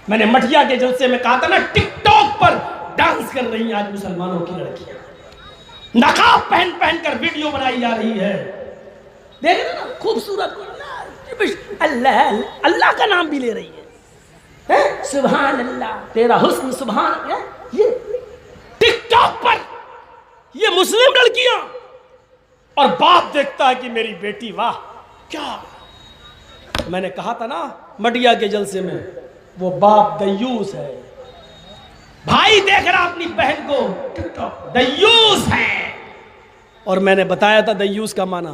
میں نے مٹیا کے جلسے میں کہا تھا نا، ٹک ٹاک پر ڈانس کر رہی ہیں آج مسلمانوں کی لڑکیاں، نقاب پہن پہن کر ویڈیو بنائی جا رہی ہے، دیکھ رہے نا خوبصورت، اللہ اللہ کا نام بھی لے رہی ہے، سبحان اللہ تیرا حسن سبحان اللہ، یہ ٹک ٹاک پر یہ مسلم لڑکیاں، اور باپ دیکھتا ہے کہ میری بیٹی واہ کیا۔ میں نے کہا تھا نا مٹیا کے جلسے میں، وہ باپ دیوس ہے، بھائی دیکھ رہا اپنی بہن کو ٹک ٹاک، دیوس ہے۔ اور میں نے بتایا تھا دیوس کا معنی،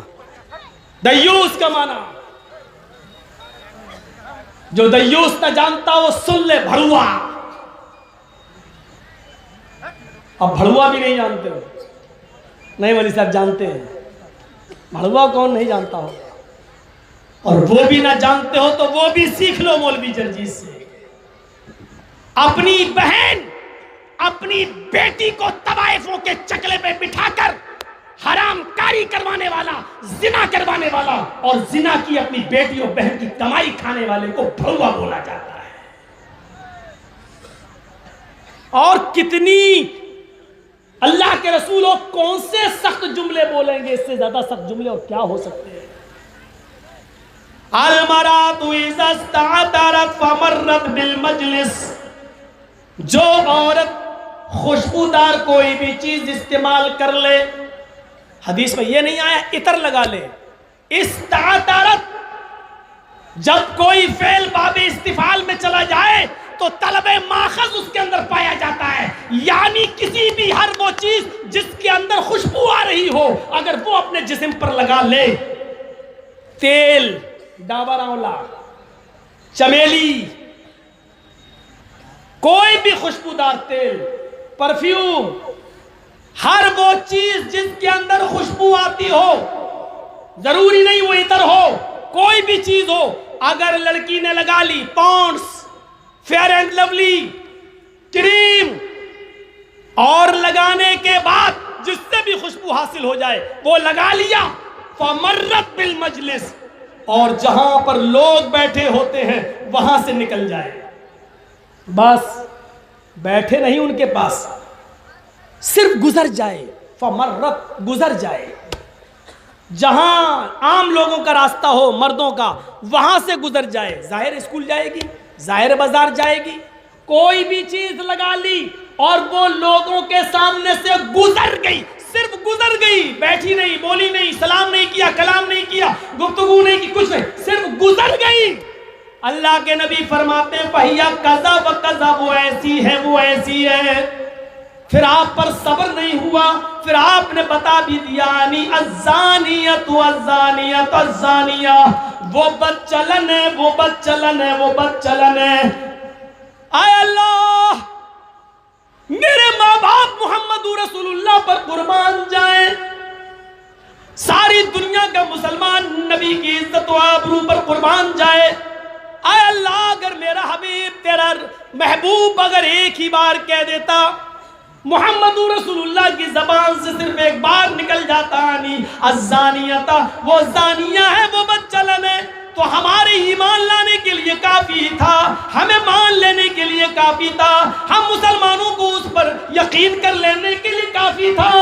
دیوس کا معنی، جو دیوس نہ جانتا وہ سن لے بھڑوا۔ اب بھڑوا بھی نہیں جانتے ہو؟ نہیں ولی صاحب جانتے ہیں، بھڑوا کون نہیں جانتا ہو؟ اور وہ بھی نہ جانتے ہو تو وہ بھی سیکھ لو مولوی جرجیس سے۔ اپنی بہن اپنی بیٹی کو طوائفوں کے چکلے پہ بٹھا کر حرام کاری کروانے والا، زنا کروانے والا، اور زنا کی اپنی بیٹی اور بہن کی کمائی کھانے والے کو بھڑوا بولا جاتا ہے۔ اور کتنی اللہ کے رسولوں کون سے سخت جملے بولیں گے، اس سے زیادہ سخت جملے اور کیا ہو سکتے ہیں؟ المرأة اذا استعطرت فمرت بالمجلس، جو عورت خوشبودار کوئی بھی چیز استعمال کر لے، حدیث میں یہ نہیں آیا عطر لگا لے، استعطرت، جب کوئی فعل باب استفعال میں چلا جائے تو طلب ماخذ اس کے اندر پایا جاتا ہے، یعنی کسی بھی ہر وہ چیز جس کے اندر خوشبو آ رہی ہو اگر وہ اپنے جسم پر لگا لے، تیل، ڈابر آملہ، چمیلی، کوئی بھی خوشبودار تیل، پرفیوم، ہر وہ چیز جس کے اندر خوشبو آتی ہو، ضروری نہیں وہ عطر ہو، کوئی بھی چیز ہو، اگر لڑکی نے لگا لی پونڈس، فیئر اینڈ لولی، کریم، اور لگانے کے بعد جس سے بھی خوشبو حاصل ہو جائے وہ لگا لیا، فمرت بالمجلس، اور جہاں پر لوگ بیٹھے ہوتے ہیں وہاں سے نکل جائے، بس بیٹھے نہیں ان کے پاس، صرف گزر جائے، فمرت، گزر جائے، جہاں عام لوگوں کا راستہ ہو، مردوں کا، وہاں سے گزر جائے، ظاہر اسکول جائے گی، ظاہر بازار جائے گی، کوئی بھی چیز لگا لی اور وہ لوگوں کے سامنے سے گزر گئی، صرف گزر گئی، بیٹھی نہیں، بولی نہیں، سلام نہیں کیا، کلام نہیں کیا، گفتگو نہیں کی، کچھ نہیں، صرف گزر گئی، اللہ کے نبی فرماتے ہیں فَهِيَ كَذَا وَكَذَا، وہ ایسی ہے، وہ ایسی ہے۔ پھر آپ پر صبر نہیں ہوا، پھر آپ نے بتا بھی دیا، الزانیۃ الزانیۃ الزانیہ، وہ بدچلن ہے، وہ بدچلن ہے، وہ بدچلن ہے۔ اے اللہ میرے ماں باپ محمد رسول اللہ پر قربان جائیں، ساری دنیا کا مسلمان نبی کی عزت و آبرو پر قربان جائے، اے اللہ اگر میرا حبیب تیرا محبوب اگر ایک ہی بار کہہ دیتا، محمد رسول اللہ کی زبان سے صرف ایک بار نکل جاتا الزانیۃ، وہ زانیہ ہے، وہ بدچلن ہے، تو ہمارے ایمان لانے کے لیے کافی تھا، ہمیں مان لینے کے لیے کافی تھا، ہم مسلمانوں کو اس پر یقین کر لینے کے لیے کافی تھا،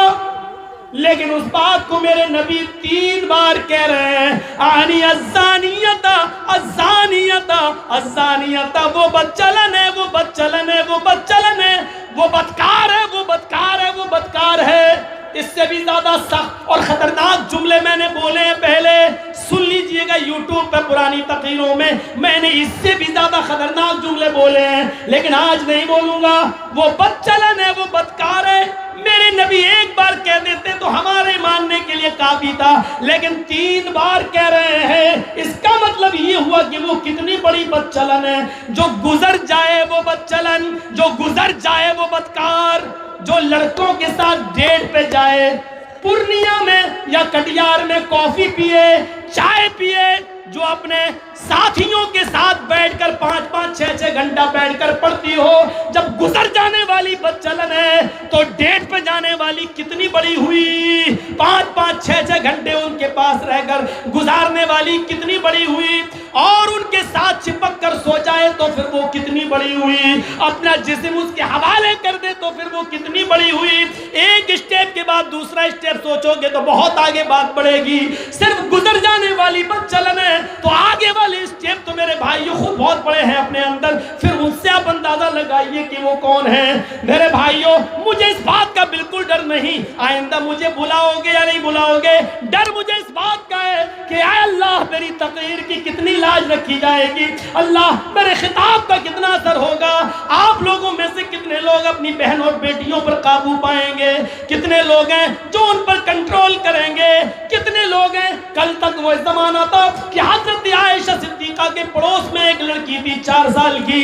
لیکن اس بات کو میرے نبی 3 بار کہہ رہے ہیں، الزانیۃ الزانیۃ الزانیۃ، وہ بدچلن ہے، وہ بدچلن ہے، وہ بدچلن ہے، وہ بدکار ہے، وہ بدکار ہے، وہ بدکار ہے۔ اس سے بھی زیادہ سخت اور خطرناک جملے میں نے بولے ہیں، پہلے سن لیجئے گا یوٹیوب پہ پرانی تقریروں میں نے اس سے بھی زیادہ خطرناک جملے بولے ہیں، لیکن آج نہیں بولوں گا۔ وہ بدچلن ہے، وہ بدکار ہے، میرے نبی ایک بار کہہ دیتے تو ہمارے ماننے کے لیے کافی تھا، لیکن 3 بار کہہ رہے ہیں، اس کا مطلب یہ ہوا کہ وہ کتنی بڑی بدچلن ہے، جو گزر جائے وہ بدچلن، جو گزر جائے وہ بدکار، جو لڑکوں کے ساتھ ڈیٹ پہ جائے، پورنیہ میں یا کٹیار میں کافی پیے، چائے پیے، جو اپنے ساتھیوں کے ساتھ بیٹھ کر 5-5 6-6 گھنٹہ بیٹھ کر پڑھتی ہو، جب گزر جانے والی بدچلن ہے تو ڈیٹ پہ جانے والی کتنی بڑی ہوئی، 5-5 6-6 گھنٹے ان کے پاس رہ کر گزارنے والی کتنی بڑی ہوئی۔ اور ان کے ساتھ چپک کر سو جائے تو پھر وہ کتنی بڑی ہوئی، اپنا جسم اس کے حوالے کر دے تو پھر وہ کتنی بڑی ہوئی۔ ایک اسٹیپ کے بعد دوسرا اسٹیپ سوچو گے تو بہت آگے بات بڑھے گی۔ صرف گزر جانے والی بات چلن ہے تو آگے والے اسٹیپ تو میرے بھائیوں خود بہت بڑے ہیں اپنے اندر، پھر ان سے آپ اندازہ لگائیے کہ وہ کون ہیں۔ میرے بھائیوں مجھے اس بات کا بالکل ڈر نہیں، آئندہ مجھے بلاؤ گے یا نہیں بلاؤ گے، ڈر مجھے اس بات کا ہے کہ اے اللہ میری تقریر کی کتنی لاج رکھی جائے گی، اللہ میرے خطاب کا کتنا اثر ہوگا، آپ لوگوں میں سے کتنے لوگ اپنی بہن اور بیٹیوں پر قابو پائیں گے، کتنے لوگ ہیں جو ان پر کنٹرول کریں گے، کتنے لوگ ہیں۔ کل تک وہ زمانہ تھا کہ حضرت عائشہ صدیقہ کے پڑوس میں ایک لڑکی تھی 4 سال کی،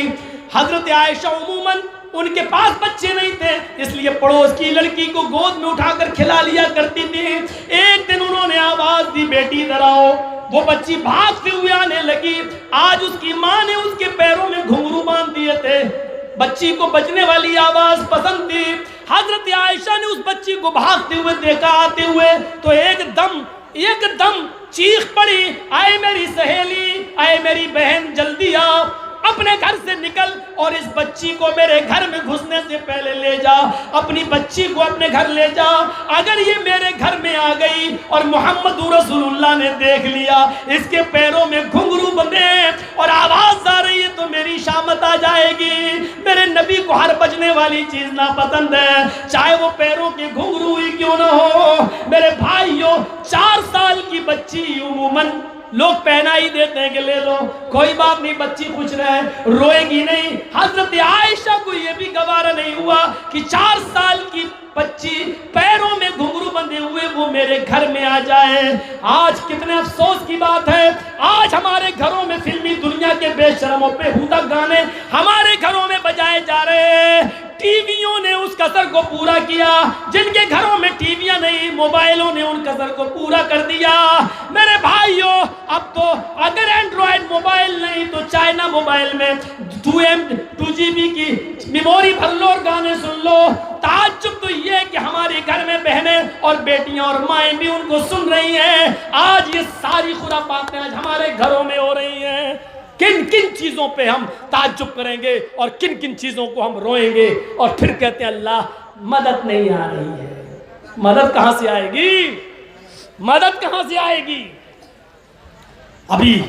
حضرت عائشہ عموماً ان کے پاس بچے نہیں تھے اس لیے پڑوس کی لڑکی کو گود میں اٹھا کر کھلا لیا کرتی تھی۔ ایک دن انہوں نے آواز دی بیٹی ادھر آؤ، وہ بچی بھاگتے ہوئے آنے لگی۔ آج اس کی ماں نے اس کے پیروں میں گھنگرو باندھ دیے تھے، بچی کو بجنے والی آواز پسند تھی۔ حضرت عائشہ نے اس بچی کو بھاگتے ہوئے دیکھا آتے ہوئے تو ایک دم چیخ پڑی، اے میری سہیلی، اے میری بہن جلدی آ، اپنے گھر سے نکل اور اس بچی کو میرے گھر میں گھسنے سے پہلے لے جا، اپنی بچی کو اپنے گھر لے جا۔ اگر یہ میرے گھر میں آ گئی اور محمد رسول اللہ نے دیکھ لیا اس کے پیروں میں گھنگرو بندھے اور آواز آ رہی ہے تو میری شامت آ جائے گی۔ میرے نبی کو ہر بجنے والی چیز ناپسند ہے، چاہے وہ پیروں کے گھنگرو ہی کیوں نہ ہو۔ میرے بھائیوں 4 سال کی بچی عموماً لوگ پہنا ہی دیتے ہیں کہ لے لو، کوئی بات نہیں، بچی خوش رہے، روئے گی نہیں۔ حضرت عائشہ کو یہ بھی گوارا نہیں ہوا کہ 4 سال کی بچی پیروں میں گھنگرو بندھے ہوئے وہ میرے گھر میں آ جائے۔ آج کتنے افسوس کی بات ہے، آج ہمارے گھروں میں فلمی دنیا کے بے شرموں پہ ہودہ گانے ہمارے گھروں میں بجائے جا رہے ہیں۔ ٹی ویوں نے اس قصر کو پورا کیا، جن کے گھروں میں ٹی ویاں نہیں موبائلوں نے ان قصر کو پورا کر دیا۔ میرے بھائیوں اب تو اگر اینڈرائیڈ موبائل نہیں تو چائنا موبائل میں 2 GB کی میموری بھر لو اور گانے سن لو۔ تعجب تو یہ ہے کہ ہمارے گھر میں بہنیں اور بیٹیاں اور مائیں بھی ان کو سن رہی ہیں۔ آج یہ ساری خرافاتیں آج ہمارے گھروں میں ہو رہی ہیں۔ کن کن چیزوں پہ ہم تعجب کریں گے اور کن کن چیزوں کو ہم روئیں گے اور پھر کہتے ہیں اللہ مدد نہیں آ رہی ہے۔ مدد کہاں سے آئے گی؟ مدد کہاں سے آئے گی؟ ابھی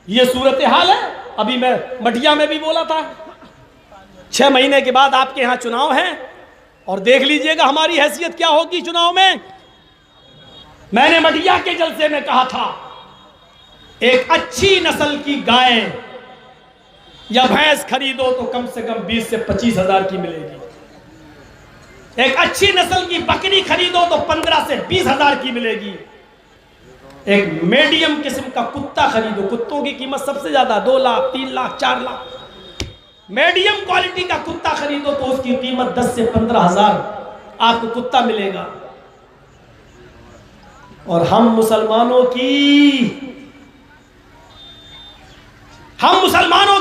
یہ صورتحال ہے۔ ابھی میں مٹیا میں بھی بولا تھا 6 مہینے کے بعد آپ کے ہاں چناؤ ہیں اور دیکھ لیجئے گا ہماری حیثیت کیا ہوگی چناؤ میں۔ میں نے مٹیا کے جلسے میں کہا تھا ایک اچھی نسل کی گائے یا بھینس خریدو تو کم سے کم 20 سے 25 ہزار کی ملے گی۔ ایک اچھی نسل کی بکری خریدو تو 15 سے 20 ہزار کی ملے گی۔ ایک میڈیم قسم کا کتا خریدو، کتوں کی قیمت سب سے زیادہ 2 لاکھ 3 لاکھ 4 لاکھ، میڈیم کوالٹی کا کتا خریدو تو اس کی قیمت 10 سے 15 ہزار آپ کو کتا ملے گا۔ اور ہم مسلمانوں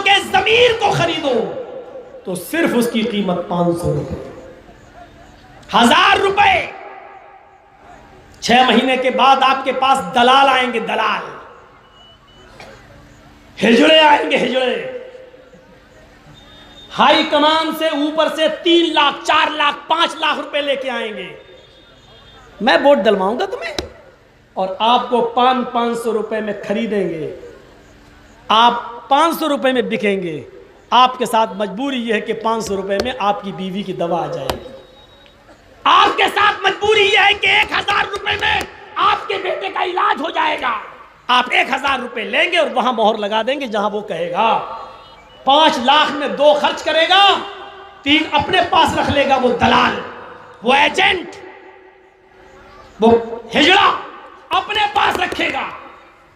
کے ضمیر کو خریدو تو صرف اس کی قیمت 500 روپے، 1000 روپے۔ 6 مہینے کے بعد آپ کے پاس دلال آئیں گے، دلال، ہجڑے آئیں گے، ہجڑے، ہائی کمان سے اوپر سے 3 لاکھ 4 لاکھ 5 لاکھ روپے لے کے آئیں گے۔ میں ووٹ ڈلواؤں گا تمہیں اور آپ کو 500 روپے میں خریدیں گے، آپ 500 روپے میں بکیں گے۔ آپ کے ساتھ مجبوری یہ ہے کہ 500 روپے میں آپ کی بیوی کی دوا آ جائے گی، آپ کے ساتھ مجبوری یہ ہے کہ 1000 روپے میں آپ کے بیٹے کا علاج ہو جائے گا۔ آپ 1000 روپے لیں گے اور وہاں مہر لگا دیں گے جہاں وہ کہے گا۔ 5 لاکھ میں 2 خرچ کرے گا، 3 اپنے پاس رکھ لے گا، وہ دلال، وہ ایجنٹ، وہ ہجڑا اپنے پاس رکھے گا۔